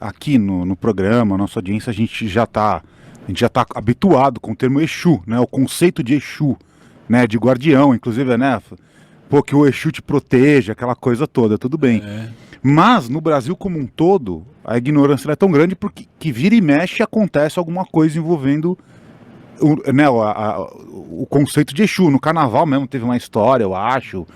aqui no programa, nossa audiência, a gente já tá habituado com o termo Exu, né? O conceito de Exu, né? De guardião, inclusive, né? Pô, que o Exu te proteja, aquela coisa toda, tudo bem. Mas no Brasil como um todo, a ignorância é tão grande porque que vira e mexe acontece alguma coisa envolvendo o conceito de Exu. No carnaval mesmo teve uma história, eu acho,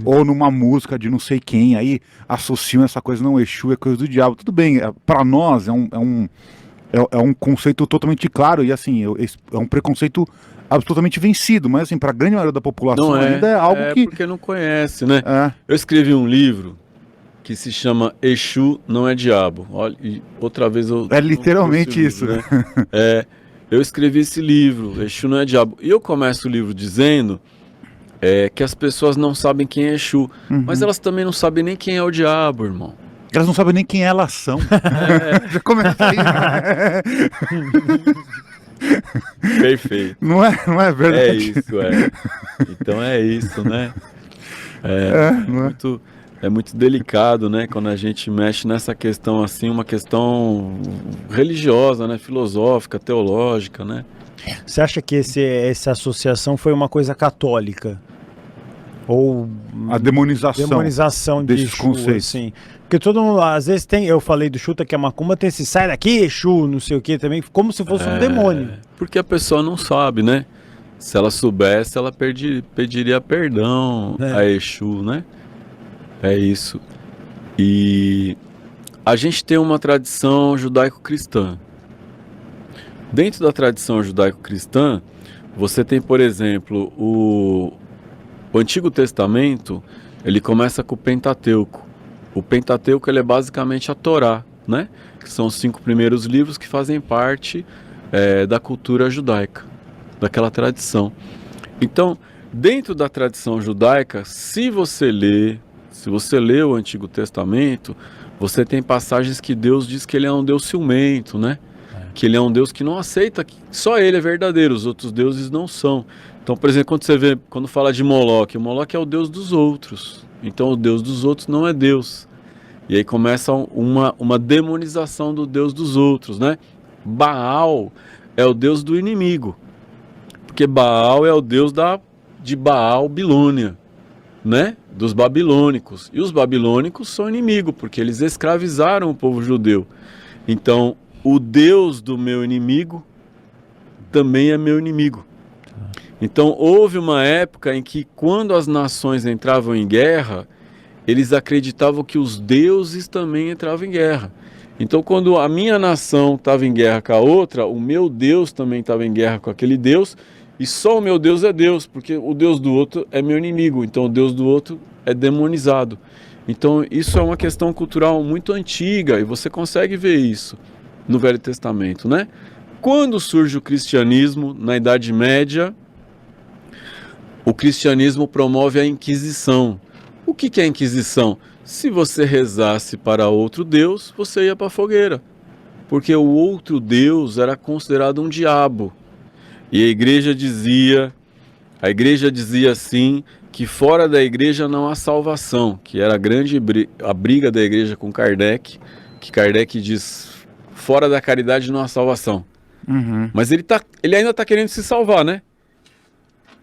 ou numa música de não sei quem, aí associam essa coisa, não, Exu é coisa do diabo. Tudo bem, para nós é um conceito totalmente claro e assim, é um preconceito absolutamente vencido, mas assim, para a grande maioria da população ainda é algo que... porque não conhece, né? Eu escrevi um livro que se chama Exu Não é Diabo. Olha, e outra vez eu... É literalmente isso, né? Eu escrevi esse livro, Exu Não é Diabo. E eu começo o livro dizendo que as pessoas não sabem quem é Exu, mas elas também não sabem nem quem é o diabo, irmão. Elas não sabem nem quem elas são. Já começa aí. Perfeito. Não é verdade? É isso, Então é isso, né? É muito delicado, né? Quando a gente mexe nessa questão assim, uma questão religiosa, né? Filosófica, teológica, né? Você acha que essa associação foi uma coisa católica? Ou a demonização desses conceitos, assim? Porque todo mundo, às vezes eu falei do Chuta que é macumba, tem esse sai daqui, Exu, não sei o que também, como se fosse um demônio. Porque a pessoa não sabe, né? Se ela soubesse, ela pediria perdão a Exu, né? É isso. E a gente tem uma tradição judaico-cristã. Dentro da tradição judaico-cristã, você tem, por exemplo, o Antigo Testamento, ele começa com o Pentateuco. O Pentateuco ele é basicamente a Torá, né? Que são os 5 primeiros livros que fazem parte da cultura judaica, daquela tradição. Então, dentro da tradição judaica, se você lê o Antigo Testamento, você tem passagens que Deus diz que ele é um Deus ciumento, né? Que ele é um Deus que não aceita, que só ele é verdadeiro, os outros deuses não são. Então, por exemplo, quando fala de Moloque, o Moloque é o Deus dos outros. Então, o Deus dos outros não é Deus. E aí começa uma demonização do Deus dos outros, né? Baal é o Deus do inimigo. Porque Baal é o Deus de Baal-Bilônia, né? Dos babilônicos. E os babilônicos são inimigos, porque eles escravizaram o povo judeu. Então, o Deus do meu inimigo também é meu inimigo. Então, houve uma época em que, quando as nações entravam em guerra, eles acreditavam que os deuses também entravam em guerra. Então, quando a minha nação estava em guerra com a outra, o meu Deus também estava em guerra com aquele Deus, e só o meu Deus é Deus, porque o Deus do outro é meu inimigo, então o Deus do outro é demonizado. Então, isso é uma questão cultural muito antiga, e você consegue ver isso no Velho Testamento, né? Quando surge o cristianismo, na Idade Média, o cristianismo promove a Inquisição. O que é a Inquisição? Se você rezasse para outro Deus, você ia para a fogueira. Porque o outro Deus era considerado um diabo. E a igreja dizia assim, que fora da igreja não há salvação, que era a briga da igreja com Kardec, que Kardec diz, fora da caridade não há salvação. Mas ele ainda está querendo se salvar, né?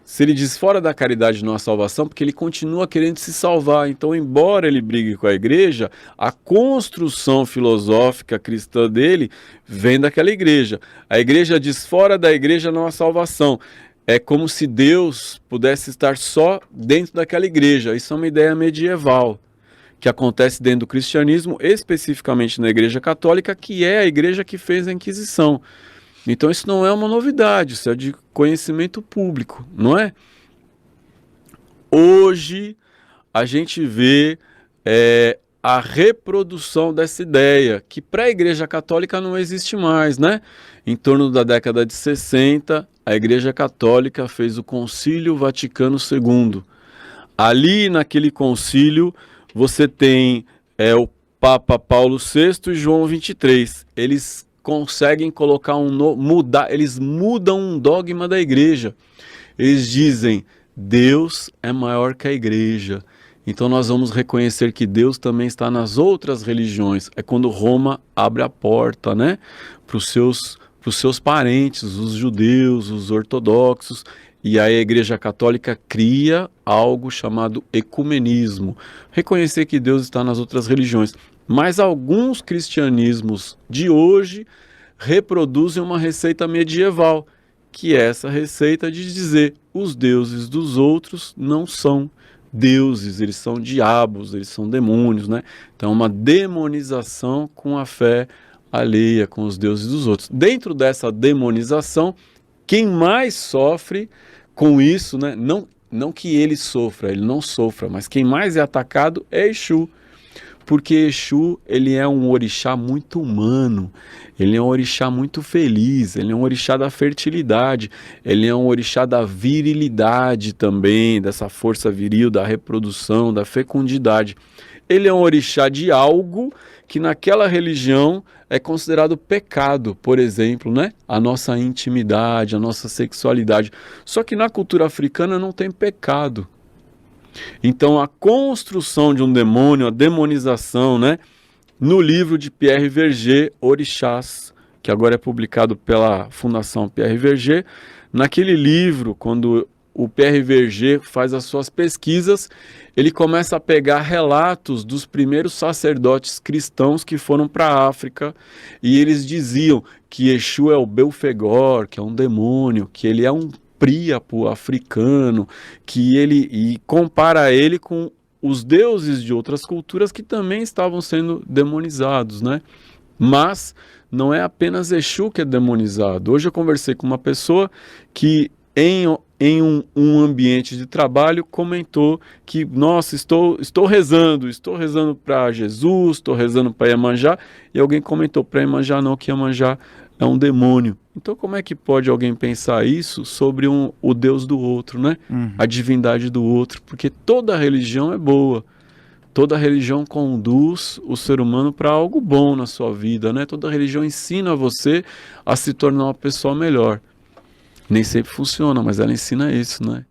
Se ele diz fora da caridade não há salvação, porque ele continua querendo se salvar. Então, embora ele brigue com a igreja, a construção filosófica cristã dele vem daquela igreja. A igreja diz fora da igreja não há salvação. É como se Deus pudesse estar só dentro daquela igreja. Isso é uma ideia medieval, que acontece dentro do cristianismo, especificamente na igreja católica, que é a igreja que fez a Inquisição. Então isso não é uma novidade, isso é de conhecimento público, não é? Hoje a gente vê a reprodução dessa ideia, que para a Igreja Católica não existe mais, né? Em torno da década de 60, a Igreja Católica fez o Concílio Vaticano II. Ali naquele concílio você tem o Papa Paulo VI e João XXIII. Eles conseguem colocar eles mudam um dogma da igreja. Eles dizem, Deus é maior que a igreja. Então nós vamos reconhecer que Deus também está nas outras religiões. É quando Roma abre a porta, né, para os seus parentes, os judeus, os ortodoxos, e a Igreja Católica cria algo chamado ecumenismo. Reconhecer que Deus está nas outras religiões. Mas alguns cristianismos de hoje reproduzem uma receita medieval, que é essa receita de dizer os deuses dos outros não são deuses, eles são diabos, eles são demônios, né? Então, uma demonização com a fé alheia, com os deuses dos outros. Dentro dessa demonização, quem mais sofre com isso, né? Não que ele sofra, ele não sofra, mas quem mais é atacado é Exu. Porque Exu, ele é um orixá muito humano, ele é um orixá muito feliz, ele é um orixá da fertilidade, ele é um orixá da virilidade também, dessa força viril, da reprodução, da fecundidade. Ele é um orixá de algo que naquela religião é considerado pecado, por exemplo, né? A nossa intimidade, a nossa sexualidade. Só que na cultura africana não tem pecado. Então a construção de um demônio, a demonização, né? No livro de Pierre Verger, Orixás, que agora é publicado pela Fundação Pierre Verger, naquele livro, quando o Pierre Verger faz as suas pesquisas, ele começa a pegar relatos dos primeiros sacerdotes cristãos que foram para a África, e eles diziam que Exu é o Belfegor, que é um demônio, que ele é um príapo africano, e compara ele com os deuses de outras culturas que também estavam sendo demonizados, né? Mas não é apenas Exu que é demonizado. Hoje eu conversei com uma pessoa que em um ambiente de trabalho comentou que, nossa, estou rezando para Jesus, estou rezando para Iemanjá, e alguém comentou para Iemanjá não, que Iemanjá é um demônio. Então como é que pode alguém pensar isso sobre o Deus do outro, né? A divindade do outro? Porque toda religião é boa. Toda religião conduz o ser humano para algo bom na sua vida, né? Toda religião ensina você a se tornar uma pessoa melhor. Nem sempre funciona, mas ela ensina isso, né?